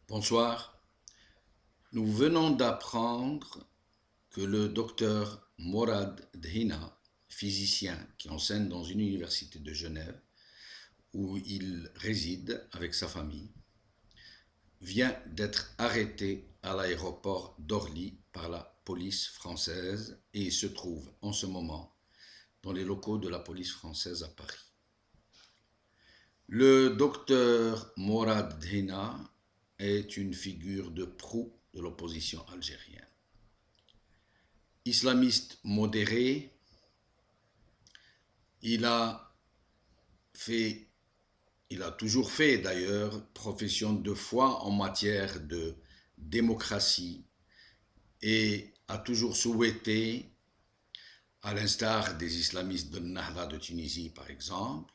Bonsoir. Nous venons d'apprendre que le docteur Morad Dhina, physicien qui enseigne dans une université de Genève, où il réside avec sa famille, vient d'être arrêté à l'aéroport d'Orly par la police française et il se trouve en ce moment dans les locaux de la police française à Paris. Le docteur Morad Dhina est une figure de proue de l'opposition algérienne. Islamiste modéré, il a toujours fait d'ailleurs profession de foi en matière de démocratie et a toujours souhaité, à l'instar des islamistes de Nahda de Tunisie par exemple,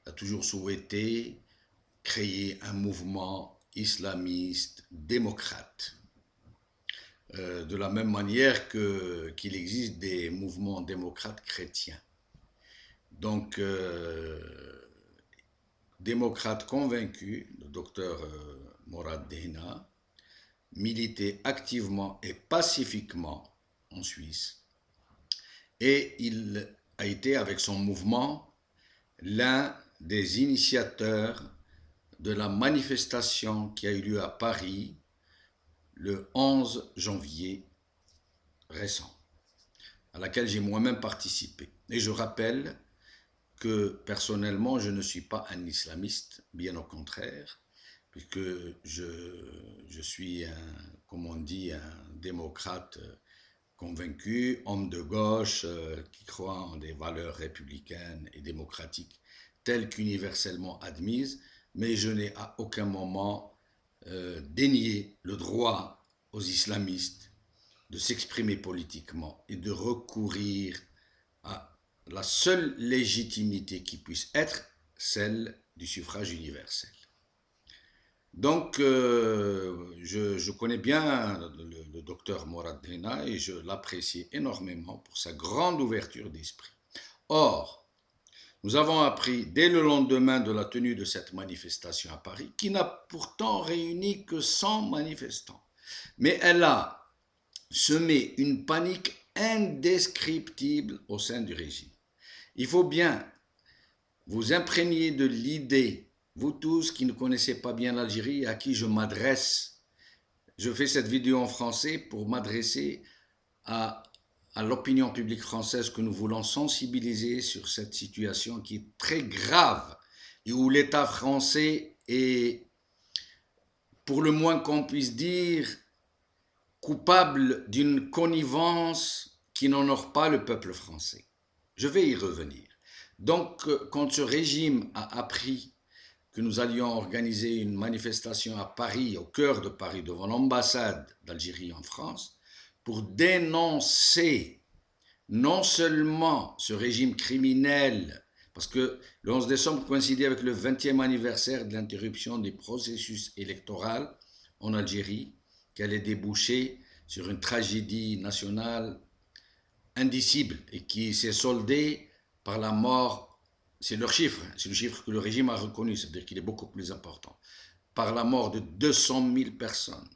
a toujours souhaité créer un mouvement islamiste démocrate. De la même manière qu'il existe des mouvements démocrates chrétiens. Donc, démocrate convaincu, le docteur Morad Dhina militait activement et pacifiquement en Suisse et il a été avec son mouvement l'un des initiateurs de la manifestation qui a eu lieu à Paris le 11 janvier récent, à laquelle j'ai moi-même participé. Et je rappelle que personnellement, je ne suis pas un islamiste, bien au contraire, puisque je suis, comme on dit, un démocrate convaincu, homme de gauche, qui croit en des valeurs républicaines et démocratiques telles qu'universellement admises, mais je n'ai à aucun moment dénié le droit aux islamistes de s'exprimer politiquement et de recourir à la seule légitimité qui puisse être celle du suffrage universel. Donc, je connais bien le docteur Morad Dhina et je l'apprécie énormément pour sa grande ouverture d'esprit. Or, nous avons appris dès le lendemain de la tenue de cette manifestation à Paris, qui n'a pourtant réuni que 100 manifestants, mais elle a semé une panique indescriptible au sein du régime. Il faut bien vous imprégner de l'idée, vous tous qui ne connaissez pas bien l'Algérie, à qui je m'adresse. Je fais cette vidéo en français pour m'adresser à l'opinion publique française que nous voulons sensibiliser sur cette situation qui est très grave et où l'État français est, pour le moins qu'on puisse dire, coupable d'une connivence qui n'honore pas le peuple français. Je vais y revenir. Donc, quand ce régime a appris que nous allions organiser une manifestation à Paris, au cœur de Paris, devant l'ambassade d'Algérie en France, pour dénoncer non seulement ce régime criminel, parce que le 11 décembre coïncidait avec le 20e anniversaire de l'interruption des processus électoraux en Algérie, qui allait déboucher sur une tragédie nationale indicible et qui s'est soldée par la mort, c'est leur chiffre, c'est le chiffre que le régime a reconnu, c'est-à-dire qu'il est beaucoup plus important, par la mort de 200 000 personnes,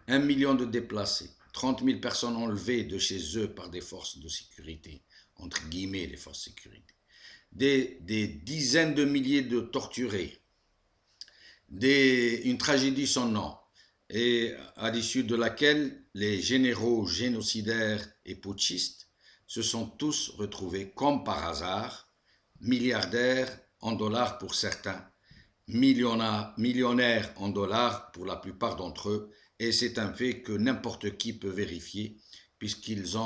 1 million de déplacés, 30 000 personnes enlevées de chez eux par des forces de sécurité, entre guillemets les forces de sécurité, des dizaines de milliers de torturés, une tragédie sans nom, et à l'issue de laquelle les généraux génocidaires et putschistes se sont tous retrouvés, comme par hasard, milliardaires en dollars pour certains, millionnaires en dollars pour la plupart d'entre eux, et c'est un fait que n'importe qui peut vérifier, puisqu'ils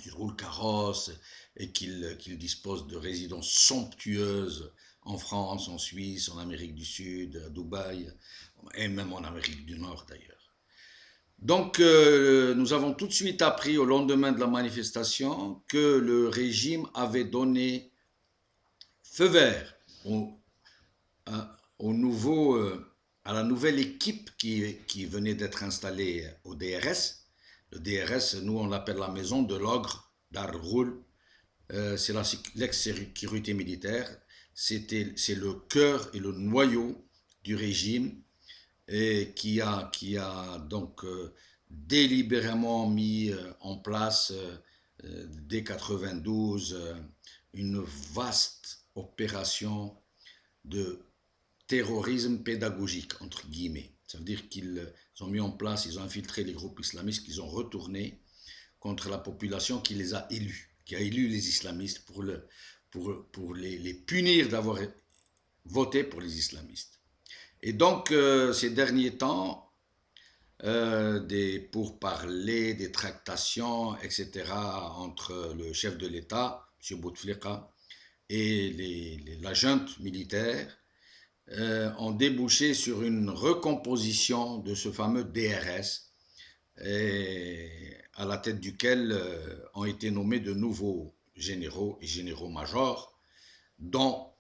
ils roulent carrosse et qu'ils disposent de résidences somptueuses en France, en Suisse, en Amérique du Sud, à Dubaï, et même en Amérique du Nord d'ailleurs. Donc, nous avons tout de suite appris au lendemain de la manifestation que le régime avait donné feu vert à la nouvelle équipe qui venait d'être installée au DRS. Le DRS, nous on l'appelle la maison de l'ogre d'Arghul. C'est l'ex-sécurité militaire. C'est le cœur et le noyau du régime et qui a donc délibérément mis en place dès 92 une vaste opération de terrorisme pédagogique, entre guillemets. Ça veut dire qu'ils ont mis en place, ils ont infiltré les groupes islamistes qu'ils ont retournés contre la population qui les a élus, qui a élu les islamistes pour les punir d'avoir voté pour les islamistes. Et donc, ces derniers temps, des pourparlers, des tractations, etc., entre le chef de l'État, M. Bouteflika, et la junte militaire, ont débouché sur une recomposition de ce fameux DRS, à la tête duquel ont été nommés de nouveaux généraux et généraux-majors, dont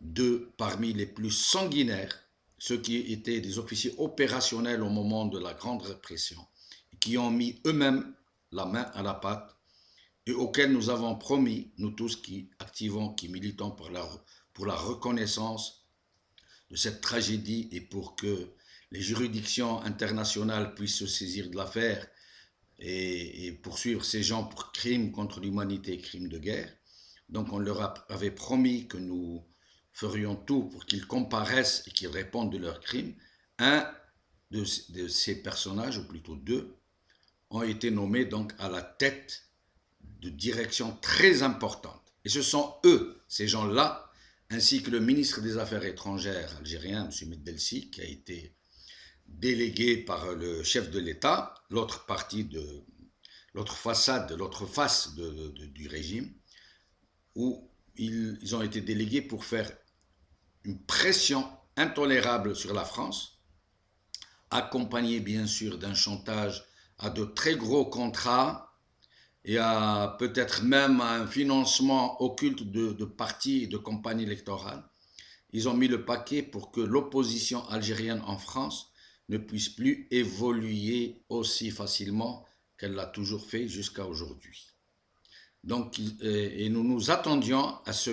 deux parmi les plus sanguinaires, ceux qui étaient des officiers opérationnels au moment de la grande répression, qui ont mis eux-mêmes la main à la pâte et auxquels nous avons promis, nous tous qui activons, qui militons pour la reconnaissance de cette tragédie et pour que les juridictions internationales puissent se saisir de l'affaire et poursuivre ces gens pour crimes contre l'humanité, crimes de guerre. Donc on leur avait promis que nous ferions tout pour qu'ils comparaissent et qu'ils répondent de leurs crimes. Un de ces personnages, ou plutôt deux, ont été nommés donc à la tête de directions très importantes. Et ce sont eux, ces gens-là, ainsi que le ministre des Affaires étrangères algérien, M. Meddelsi, qui a été délégué par le chef de l'État, l'autre face du régime, où ils ont été délégués pour faire une pression intolérable sur la France, accompagnée bien sûr d'un chantage à de très gros contrats et à peut-être même à un financement occulte de partis et de campagnes électorales. Ils ont mis le paquet pour que l'opposition algérienne en France ne puisse plus évoluer aussi facilement qu'elle l'a toujours fait jusqu'à aujourd'hui. Donc, et nous nous attendions à ce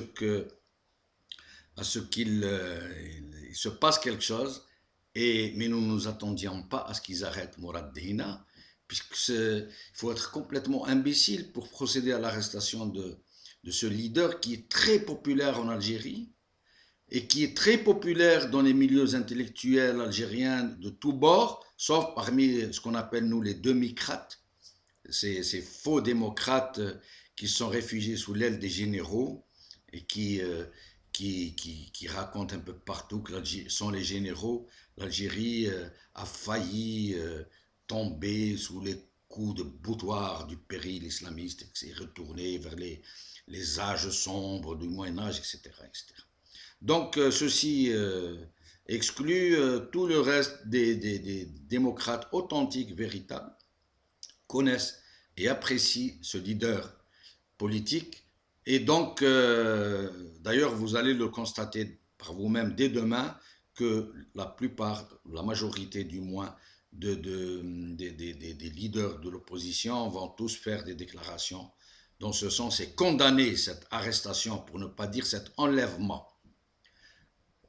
qu'il se passe quelque chose, mais nous ne nous attendions pas à ce qu'ils arrêtent Mourad Dehina, puisqu'il faut être complètement imbécile pour procéder à l'arrestation de ce leader qui est très populaire en Algérie et qui est très populaire dans les milieux intellectuels algériens de tous bords, sauf parmi ce qu'on appelle nous les demi-crates, ces faux démocrates qui sont réfugiés sous l'aile des généraux et qui racontent un peu partout que sont les généraux. L'Algérie a failli tomber sous les coups de boutoir du péril islamiste, et s'est retournée vers les âges sombres du Moyen-Âge, etc., etc. Donc, ceci exclut tout le reste des démocrates authentiques, véritables, connaissent et apprécient ce leader politique. Et donc, d'ailleurs, vous allez le constater par vous-même dès demain que la majorité du moins, des leaders de l'opposition vont tous faire des déclarations dans ce sens et condamner cette arrestation, pour ne pas dire cet enlèvement.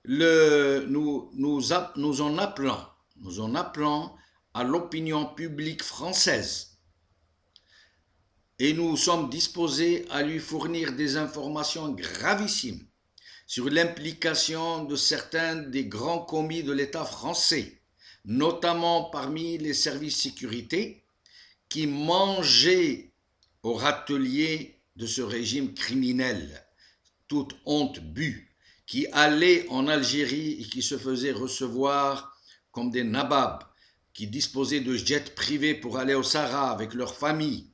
Nous en appelons à l'opinion publique française et nous sommes disposés à lui fournir des informations gravissimes sur l'implication de certains des grands commis de l'État français, notamment parmi les services sécurité, qui mangeaient au râtelier de ce régime criminel, toute honte bue, qui allaient en Algérie et qui se faisaient recevoir comme des nababs, qui disposaient de jets privés pour aller au Sahara avec leurs familles,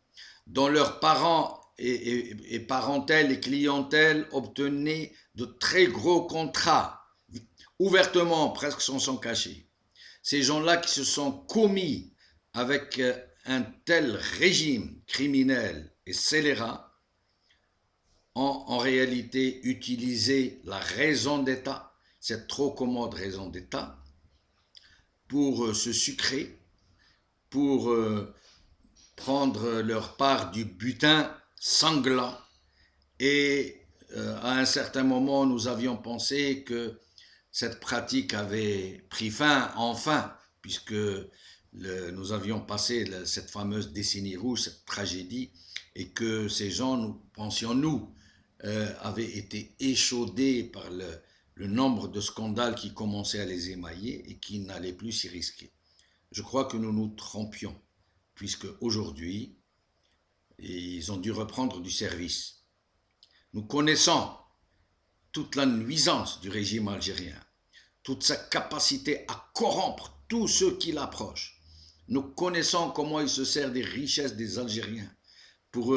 dont leurs parents et parentèle et clientèle obtenaient de très gros contrats, ouvertement, presque sans s'en cacher. Ces gens-là qui se sont commis avec un tel régime criminel et scélérat ont en réalité utilisé la raison d'État, cette trop commode raison d'État, pour se sucrer, pour prendre leur part du butin sanglant. Et à un certain moment, nous avions pensé que cette pratique avait pris fin, enfin, puisque nous avions passé cette fameuse décennie rouge, cette tragédie, et que ces gens, nous pensions-nous, avaient été échaudés par le nombre de scandales qui commençaient à les émailler et qui n'allaient plus s'y risquer. Je crois que nous nous trompions, puisque aujourd'hui, ils ont dû reprendre du service. Nous connaissons toute la nuisance du régime algérien, toute sa capacité à corrompre tous ceux qui l'approchent. Nous connaissons comment il se sert des richesses des Algériens pour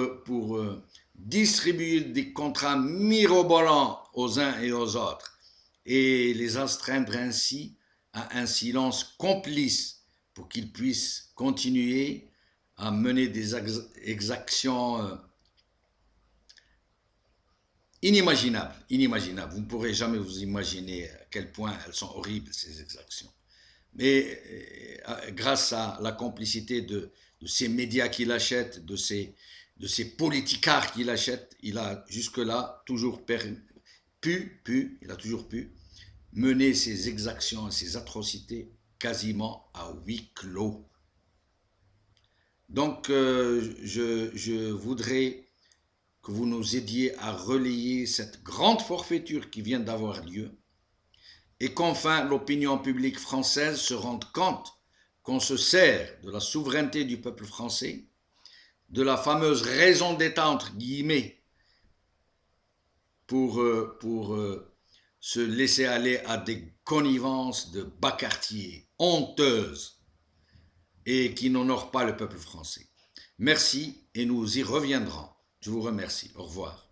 distribuer des contrats mirobolants aux uns et aux autres et les astreindre ainsi à un silence complice pour qu'ils puissent continuer à mener des exactions inimaginables. Vous ne pourrez jamais vous imaginer à quel point elles sont horribles, ces exactions. Mais grâce à la complicité de ces médias qu'il achète, de ces politicards qu'il achète, il a jusque-là toujours pu mener ses exactions et ses atrocités quasiment à huis clos. Donc, je voudrais que vous nous aidiez à relayer cette grande forfaiture qui vient d'avoir lieu et qu'enfin l'opinion publique française se rende compte qu'on se sert de la souveraineté du peuple français, de la fameuse raison d'État entre guillemets, pour se laisser aller à des connivences de bas quartier honteuses et qui n'honorent pas le peuple français. Merci et nous y reviendrons. Je vous remercie. Au revoir.